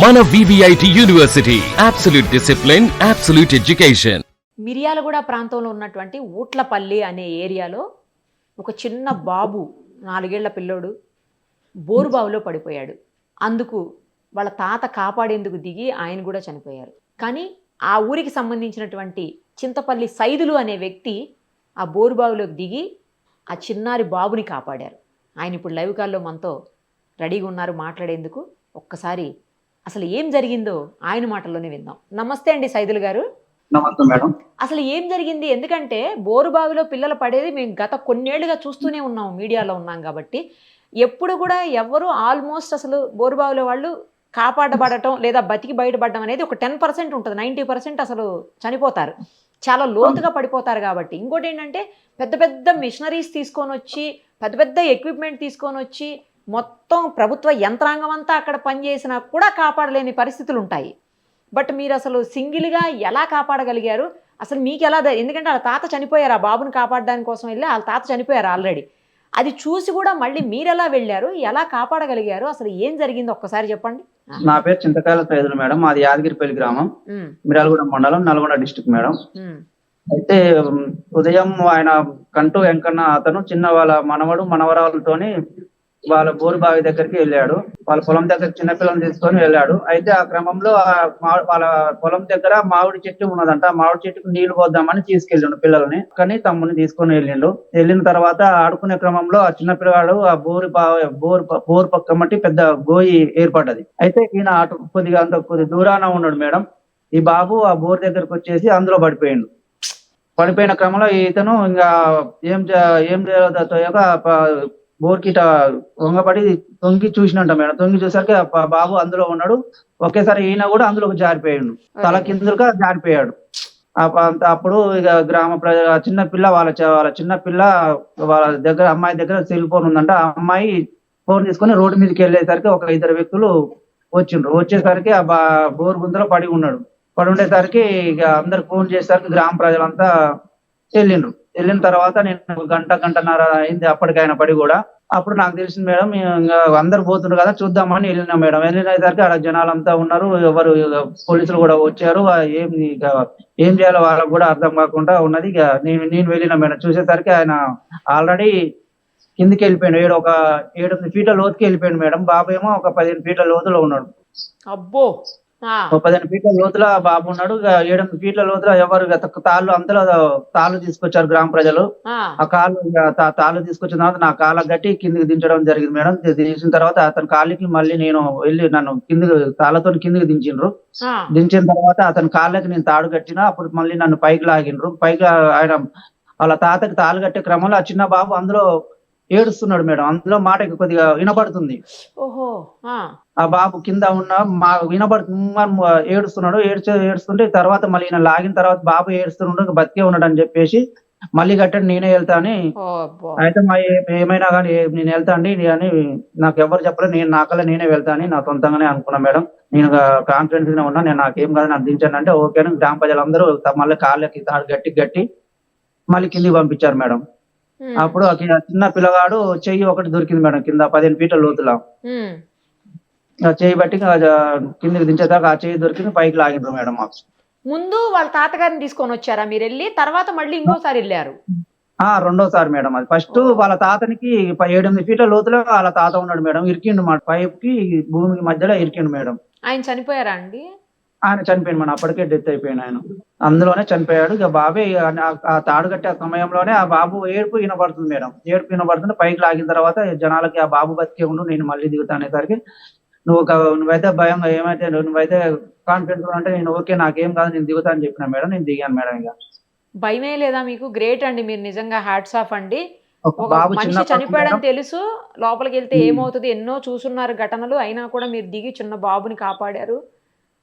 మన VVIT university absolute discipline, absolute education. Miryalaguda ప్రాంతంలో ఉన్నటువంటి ఊట్లపల్లి అనే ఏరియాలో ఒక చిన్న బాబు 4 ఏళ్ల పిల్లోడు బోరుబావిలో పడిపోయాడు. అందుకు వాళ్ళ తాత కాపాడేందుకు దిగి ఆయన కూడా చనిపోయారు. కానీ ఆ ఊరికి సంబంధించినటువంటి చింతపల్లి సైదులు అనే వ్యక్తి ఆ బోరుబావిలోకి దిగి ఆ చిన్నారి బాబుని కాపాడారు. ఆయన ఇప్పుడు లైవ్ కాల్లో మనతో రెడీగా ఉన్నారు మాట్లాడేందుకు. ఒక్కసారి అసలు ఏం జరిగిందో ఆయన మాటల్లోనే విందాం. నమస్తే అండి సైదులు గారు. నమస్తే మేడం. అసలు ఏం జరిగింది? ఎందుకంటే బోరుబావిలో పిల్లలు పడేది మేము గత కొన్నేళ్లుగా చూస్తూనే ఉన్నాం, మీడియాలో ఉన్నాం కాబట్టి. ఎప్పుడు కూడా ఎవరు ఆల్మోస్ట్ అసలు బోరుబావిలో వాళ్ళు కాపాడబడటం లేదా బతికి బయటపడడం అనేది ఒక 10% ఉంటుంది. 90% అసలు చనిపోతారు, చాలా లోతుగా పడిపోతారు. కాబట్టి ఇంకోటి ఏంటంటే పెద్ద పెద్ద మిషనరీస్ తీసుకొని వచ్చి, పెద్ద పెద్ద ఎక్విప్మెంట్ తీసుకొని వచ్చి, మొత్తం ప్రభుత్వ యంత్రాంగం అంతా అక్కడ పనిచేసినా కూడా కాపాడలేని పరిస్థితులు ఉంటాయి. బట్ మీరు అసలు సింగిల్గా ఎలా కాపాడగలిగారు? అసలు మీకు ఎలా ఎందుకంటే వాళ్ళ తాత చనిపోయారు, ఆ బాబుని కాపాడడానికి కోసం వెళ్ళి వాళ్ళ తాత చనిపోయారు ఆల్రెడీ. అది చూసి కూడా మళ్ళీ మీరు ఎలా వెళ్ళారు, ఎలా కాపాడగలిగారు, అసలు ఏం జరిగింది ఒక్కసారి చెప్పండి. నా పేరు చింతకాయల సైదులు మేడం. మాది యాదగిరిపల్లి గ్రామం, మిర్యాలగూడ మండలం, నల్గొండ డిస్ట్రిక్ట్ మేడం. అయితే ఉదయం ఆయన కంటూ వెంకన్న అతను చిన్న వాళ్ళ మనవడు మనవరాలతోని వాళ్ళ బోరు బావి దగ్గరికి వెళ్ళాడు. వాళ్ళ పొలం దగ్గర చిన్నపిల్లలు తీసుకొని వెళ్ళాడు. అయితే ఆ క్రమంలో వాళ్ళ పొలం దగ్గర మామిడి చెట్టు ఉన్నదంట. మామిడి చెట్టుకు నీళ్లు పోద్దామని తీసుకెళ్ళిండు పిల్లల్ని. కానీ తమ్ముని తీసుకొని వెళ్ళిన తర్వాత ఆడుకునే క్రమంలో ఆ చిన్న పిల్లవాడు ఆ బోరు పక్క మట్టి పెద్ద గోయి ఏర్పడ్డది. అయితే ఈయన అటు కొద్ది దూరాన ఉన్నాడు మేడం. ఈ బాబు ఆ బోరు దగ్గరకు వచ్చేసి అందులో పడిపోయిండు. పడిపోయిన క్రమంలో ఇతను ఇంకా ఏం చేయాలో బోర్కిట వంగపడి తొంగి చూసినట్ట మేడం. తొంగి చూసరికి బాబు అందులో ఉన్నాడు. ఒకేసారి ఈయన కూడా అందులోకి జారిపోయాడు, తల కిందలుగా జారిపోయాడు. అప్పుడు ఇక గ్రామ ప్రజల చిన్న పిల్ల వాళ్ళ చిన్న పిల్ల వాళ్ళ దగ్గర అమ్మాయి దగ్గర సెల్ ఫోన్ ఉందంట. ఆ అమ్మాయి ఫోన్ తీసుకొని రోడ్డు మీదకి వెళ్ళేసరికి ఒక 2 వ్యక్తులు వచ్చిండ్రు. వచ్చేసరికి ఆ బోరు గుంతలో పడి ఉండేసరికి ఇక అందరు ఫోన్ చేసేసరికి గ్రామ ప్రజలంతా వెళ్ళిన తర్వాత నేను గంటన్నర అయింది అప్పటికైనా పడి కూడా. అప్పుడు నాకు తెలిసింది మేడం, ఇంకా అందరు పోతున్నారు కదా చూద్దామని వెళ్ళినా మేడం. వెళ్ళినసరికి అక్కడ జనాలంతా ఉన్నారు, ఎవరు పోలీసులు కూడా వచ్చారు. ఏం చేయాలో వాళ్ళకు కూడా అర్థం కాకుండా ఉన్నది. ఇక నేను వెళ్ళిన మేడం. చూసేసరికి ఆయన ఆల్రెడీ కిందికి వెళ్ళిపోయాడు. ఒక 7-8 ఫీట్ల లోతుకి వెళ్ళిపోయాడు మేడం. బాబు ఏమో ఒక 15 ఫీట్ల లోతులో ఉన్నాడు. అబ్బో, 15 ఫీట్ల లోతుల బాబు ఉన్నాడు. 7-8 ఫీట్ల లోతుల ఎవరు అంతలో తాళ్ళు తీసుకొచ్చారు గ్రామ ప్రజలు. ఆ తాళ్ళు తీసుకొచ్చిన తర్వాత నా కాళ్ళకు గట్టి కిందికి దించడం జరిగింది మేడం. దించిన తర్వాత అతని కాళ్ళకి మళ్ళీ నేను వెళ్ళి నన్ను తాళ్ళతో కిందికి దించిండ్రు. దించిన తర్వాత అతని కాళ్ళకి నేను తాడు కట్టినా. అప్పుడు మళ్ళీ నన్ను పైకి లాగిండ్రు. పైకి ఆయన వాళ్ళ తాతకి తాళ్ళు కట్టే క్రమంలో ఆ చిన్న బాబు అందులో ఏడుస్తున్నాడు మేడం. అందులో మాట కొద్దిగా వినపడుతుంది. ఆ బాబు కింద ఉన్న వినపడుతుంది, ఏడుస్తున్నాడు. ఏడుస్తుంటే తర్వాత మళ్ళీ ఈయన లాగిన తర్వాత బాబు ఏడుస్తున్నాడు, బతికే ఉన్నాడు అని చెప్పేసి మళ్ళీ గట్టండి నేనే వెళ్తా అని. అయితే ఏమైనా కానీ నేను వెళ్తా అండి అని నాకు ఎవరు చెప్పలేదు. నేను నాకల్లా నేనే వెళ్తా అని నా సొంతంగానే అనుకున్నా మేడం. నేను కాన్ఫిడెన్స్ గా ఉన్నా, నేను నాకేం కాదు నాకు దించాను అంటే ఓకే అని గ్రామ ప్రజలందరూ మళ్ళీ కాళ్ళకి తాడు గట్టి మళ్ళీ కిందికి పంపించారు మేడం. అప్పుడు చిన్న పిల్లగాడు చెయ్యి ఒకటి దొరికింది మేడం కింద 15 ఫీట్ల లోతులా. చెయ్యి బట్టి కిందికి దించేదాకా ఆ చెయ్యి దొరికింది, పైకి లాగిండ్రు మేడం. మాకు ముందు వాళ్ళ తాతగారిని తీసుకొని వచ్చారా మీరు వెళ్ళి? తర్వాత మళ్ళీ ఇంకోసారి వెళ్ళారు? రెండోసారి మేడం. అది ఫస్ట్ వాళ్ళ తాతనికి 7-8 ఫీట్ల లోతులో వాళ్ళ తాత ఉన్నాడు మేడం. ఇరికిండు మాట, పైప్ కి భూమికి మధ్యలో ఇరికిండు మేడం. ఆయన చనిపోయారా అండి? ఆయన చనిపోయింది మేడం. అప్పటికే డెత్ అయిపోయింది ఆయన, అందులోనే చనిపోయాడు. ఇక బాబే ఆ తాడు కట్టే సమయంలోనే ఆ బాబు ఏడుపు వినబడుతుంది మేడం. ఏడుపు వినబడుతుంది. పైకి లాగిన తర్వాత జనాలకి ఆ బాబు బతికే ఉండు, నేను మళ్ళీ దిగుతా అనేసరికి నువ్వైతే భయంగా ఏమైతే నువ్వైతే కాన్ఫిడెన్స్ అంటే నేను ఓకే నాకేం కాదు నేను దిగుతా అని చెప్పిన మేడం. నేను దిగాను మేడం. ఇక భయమే లేదా మీకు? గ్రేట్ అండి మీరు, నిజంగా హ్యాట్స్ ఆఫ్ అండి. బాబు మనిషి చనిపోయాడని తెలుసు, లోపలికి వెళ్తే ఏమవుతుంది ఎన్నో చూసున్నారు ఘటనలు, అయినా కూడా మీరు దిగి చిన్న బాబుని కాపాడారు.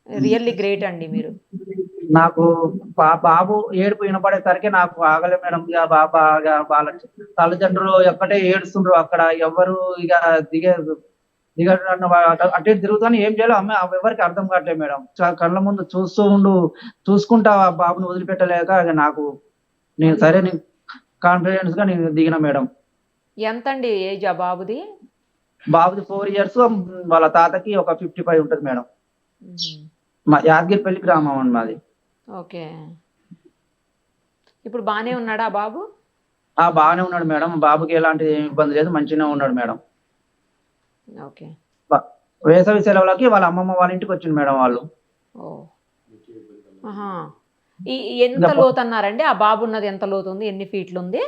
రియల్లీ గ్రేట్ అండి మీరు. నాకు బాబు ఏడుపు వినపడేసరికి నాకు ఆగలే మేడం. ఇక వాళ్ళ తల్లిదండ్రులు ఎక్కడే ఏడుస్తుండ్రు. అక్కడ ఎవరు ఇక అటు తిరుగుతాను, ఏం చేయాలో ఎవరికి అర్థం కావట్లేదు మేడం. కళ్ళ ముందు చూసుకుంటా ఆ బాబుని వదిలిపెట్టలేక నాకు నేను కాన్ఫిడెన్స్ గా నేను దిగిన మేడం. ఎంత అండి ఏజ్ ఆ బాబుది? బాబుది 4 years, వాళ్ళ తాతకి ఒక 55 ఉంటుంది మేడం. మా యాదగిరిపల్లి గ్రామం అండి మాది. ఓకే. ఇప్పుడు బానే ఉన్నాడా ఆ బాబు? బాగానే ఉన్నాడు మేడం. బాబుకి ఎలాంటి ఇబ్బంది లేదు, మంచిగానే ఉన్నాడు మేడం. ఓకే. వేసవి సెలవులకి వాళ్ళ అమ్మమ్మ వాళ్ళ ఇంటికి వచ్చింది మేడం వాళ్ళు. ఓ. ఆహా. ఎంత ఇంకా లోతు అన్నారండి? ఆ బాబు ఉన్నది ఎంత లోతు ఉంది? ఎన్ని ఫీట్లు ఉంది?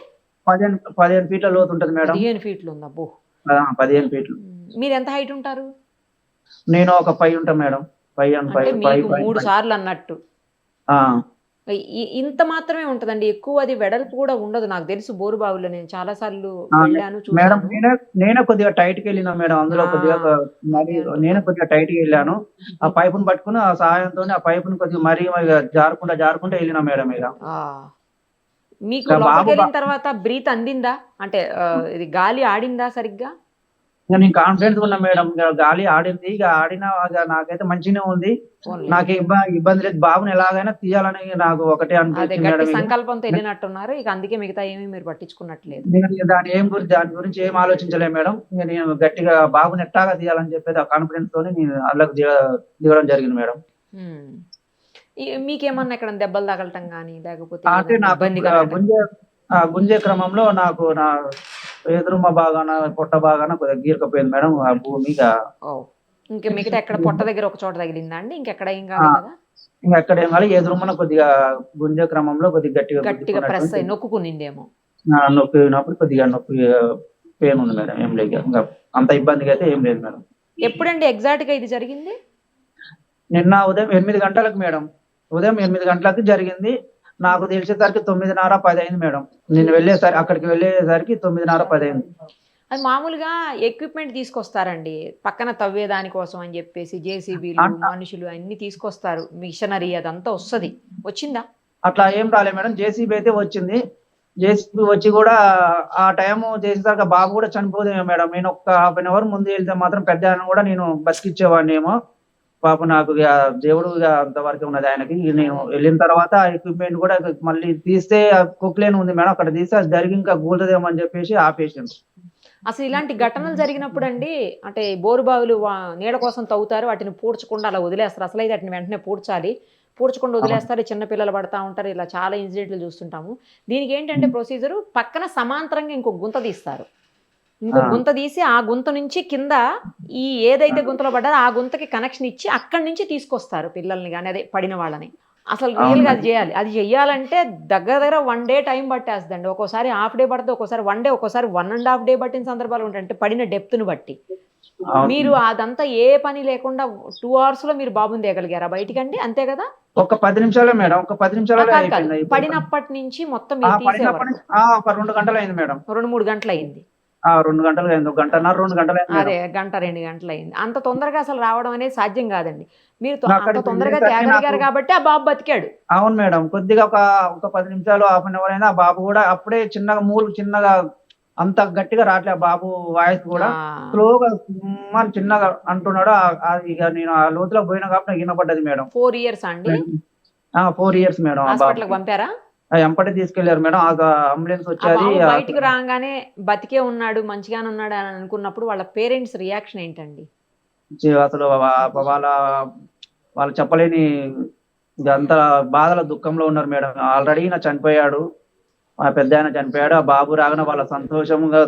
15 ఫీట్ల లోతు ఉంటుంది మేడం. 15 ఫీట్లు ఉంది. అబ్బో. 15 ఫీట్లు. మీరు ఎంత హైట్ ఉంటారు? నేను ఒక 5 ఉంటా మేడం. 5 అంటే మీకు 3 సార్లు అన్నట్టు. ఆ ఇంత మాత్రమే ఉంటదండి, ఎక్కువ అది వెడల్పు కూడా ఉండదు. నాకు తెలుసు బోరుబావిలో నేను చాలా సార్లు వెళ్ళాను, మేడం. చూసాను. నేనే కొద్దిగా టైట్కి వెళ్ళినా మేడం. అందులో కొద్దిగా మరి నేనే కొద్దిగా టైట్కి వెళ్ళాను. ఆ పైపును పట్టుకుని ఆ సహాయంతో ఆ పైపును కొద్దిగా మరీ జారుకుంటా వెళ్ళినా మేడం. ఇక మీకు లోపలికి వెళ్ళిన తర్వాత బ్రీత్ అందిందా? అంటే ఇది గాలి ఆడిందా సరిగ్గా? నేను కాన్ఫిడెన్స్ ఉన్నా మేడం. గాలి ఆడింది. ఇక ఆడినా నాకైతే మంచిగానే ఉంది. నాకు ఇబ్బంది లేదు. బాబుని ఎలాగైనా తీయాలని నాకు ఒకటే అదే అనిపించింది గట్టి మేడం. సంకల్పంతో వెళ్ళినట్టున్నారు. ఇక అందుకే మిగతా ఏమీ మీరు పట్టించుకున్నట్లేదు. నేను దాని గురించి ఏం ఆలోచించలేదు మేడం. ఇక నేను గట్టిగా బాబుని ఎట్టాగా తీయాలని చెప్పేసి ఆ కాన్ఫిడెన్స్ తోని నేను అందులోకి దిగడం జరిగింది మేడం. మీకేమన్నా ఎక్కడ దెబ్బలు తగలటం కానీ లేకపోతే అంటే నాకు గుంజే క్రమంలో నాకు నా ఎదురుమ్మ బాగాన పొట్ట బాగాన కొద్దిగా గీరకపోయింది మేడం ఆ భూమి. ఇంకా మిగతా ఎక్కడ పొట్ట దగ్గర ఒక చోట తగిలిందా అండి? ఇంకెక్కడ ఏం కాదు కదా? ఇంకా ఎక్కడ ఏం కాదు. ఎదురుమ్మన కొద్దిగా గుంజే క్రమంలో కొద్దిగా గట్టిగా ప్రెస్ అయ్యి నొక్కుకునిందేమో. నొప్పినప్పుడు కొద్దిగా నొప్పి పెయిన్ ఉంది మేడం. ఏం లేదు, ఇంకా అంత ఇబ్బందిగా అయితే ఏం లేదు మేడం. ఎప్పుడండి ఎగ్జాక్ట్ గా ఇది జరిగింది? నిన్న ఉదయం 8 గంటలకు మేడం. ఉదయం 8 గంటలకు జరిగింది. నాకు తెలిసేసరికి 9:30, 10 అయింది మేడం. నేను అక్కడికి వెళ్ళేసరికి 9:30, 10 అయింది. అది మామూలుగా ఎక్విప్మెంట్ తీసుకొస్తారండి పక్కన తవ్వేదాని కోసం అని చెప్పేసి. జేసీబీలు, మనుషులు అన్ని తీసుకొస్తారు, మిషనరీ అదంతా వస్తుంది. వచ్చిందా? అట్లా ఏం రాలే మేడం. జేసీబీ అయితే వచ్చింది. జేసీబీ వచ్చి కూడా ఆ టైం చేసేసరికి బాబు కూడా చనిపోదేమో మేడం. నేను ఒక హాఫ్ అన్ అవర్ ముందు వెళ్తే మాత్రం పెద్ద ఆయన కూడా నేను బతికిచ్చేవాడిని ఏమో. పాప నాకు దేవుడు అంతవరకు ఉన్నది ఆయనకి. నేను వెళ్ళిన తర్వాత ఎక్విప్మెంట్ కూడా మళ్ళీ తీస్తే కుక్లేన్ ఉంది మేడం. అక్కడ తీస్తే అది జరిగి ఇంకా కూలుతుందేమో అని చెప్పేసి ఆపేసిండు. అసలు ఇలాంటి ఘటనలు జరిగినప్పుడు అండి, అంటే బోరుబావులు నీళ్ళ కోసం తవ్వుతారు, వాటిని పూడ్చకుండా అలా వదిలేస్తారు. అసలు అయితే వాటిని వెంటనే పూడ్చాలి, పూడ్చకుండా వదిలేస్తారు. చిన్నపిల్లలు పడతా ఉంటారు. ఇలా చాలా ఇన్సిడెంట్లు చూస్తుంటాము. దీనికి ఏంటంటే ప్రొసీజరు, పక్కన సమాంతరంగా ఇంకో గుంత తీస్తారు. ఇంకో గుంత తీసి ఆ గుంత నుంచి కింద ఈ ఏదైతే గుంతలో పడ్డారో ఆ గుంతకి కనెక్షన్ ఇచ్చి అక్కడి నుంచి తీసుకొస్తారు పిల్లల్ని కానీ, అదే పడిన వాళ్ళని. అసలు రియల్గా అది చేయాలి. అది చెయ్యాలంటే దగ్గర 1 డే టైం పట్టేస్తుందండి. ఒక్కోసారి హాఫ్ డే పడుతుంది, ఒక్కోసారి 1 డే, ఒక్కోసారి 1.5 డే పట్టిన సందర్భాలు ఉంటాయి. అంటే పడిన డెప్త్ను బట్టి. మీరు అదంతా ఏ పని లేకుండా 2 hours లో మీరు బాబుని తేగలిగారా బయటికండి? అంతే కదా? ఒక 10 నిమిషాలే మేడం. ఒక 10 నిమిషాలలో అయిపోయింది. పడినప్పటి నుంచి మొత్తం మీరు తీసేవారు ఒక 2 గంటలు అయింది మేడం. 2-3 గంటలు అయింది. 2 గంటలు అయింది. 1 గంటన్నర, 2 గంటలు అయింది. అదే 1-2 గంటలు అయింది. అంత తొందరగా అసలు రావడం అనేది సాధ్యం కాదండి. మీరు అంత తొందరగా తేగలిగారు కాబట్టి ఆ బాబు బతికాడు. అవును మేడం. కొద్దిగా ఒక 10 నిమిషాలు, హాఫ్ అన్ అవర్ అయినా ఆ బాబు కూడా అప్పుడే చిన్నగా అంత గట్టిగా రావట్లే. ఆ బాబు వాయిస్ కూడా స్లోగా చిన్నగా అంటున్నాడు. ఇక నేను ఆ లోతులో పోయినా కాబట్టి నాకు వినపడ్డది మేడం. 4 years అండి? 4 years మేడం. హాస్పిటల్కి పంపారా? ఎంపటి తీసుకెళ్లారు మేడం. అంబులెన్స్ వచ్చేది. బయటికి రాగానే బతికే ఉన్నాడు, మంచిగానే ఉన్నాడు అని అనుకున్నప్పుడు వాళ్ళ పేరెంట్స్ రియాక్షన్ ఏంటండి? అసలు వాళ్ళు చెప్పలేని అంత బాధల దుఃఖంలో ఉన్నారు మేడం. ఆల్రెడీ నా చనిపోయాడు, ఆ పెద్ద ఆయన చనిపోయాడు. ఆ బాబు రాగానే వాళ్ళ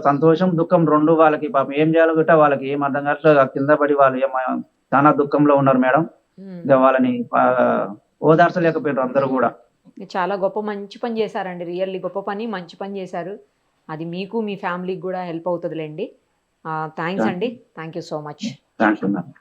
సంతోషం దుఃఖం రెండు వాళ్ళకి. పాపం ఏం చేయాలో గిట్ట వాళ్ళకి ఏం అర్థం కావట్లేదు. కింద పడి వాళ్ళు చాలా దుఃఖంలో ఉన్నారు మేడం. ఇక వాళ్ళని ఓదార్చలేకపోయారు అందరూ కూడా. చాలా మంచి పని చేశారండి. రియల్లీ గొప్ప పని, మంచి పని చేశారు. అది మీకు మీ ఫ్యామిలీకి కూడా హెల్ప్ అవుతుందిలేండి. థ్యాంక్స్ అండి. Thank you so much. Thank you madam.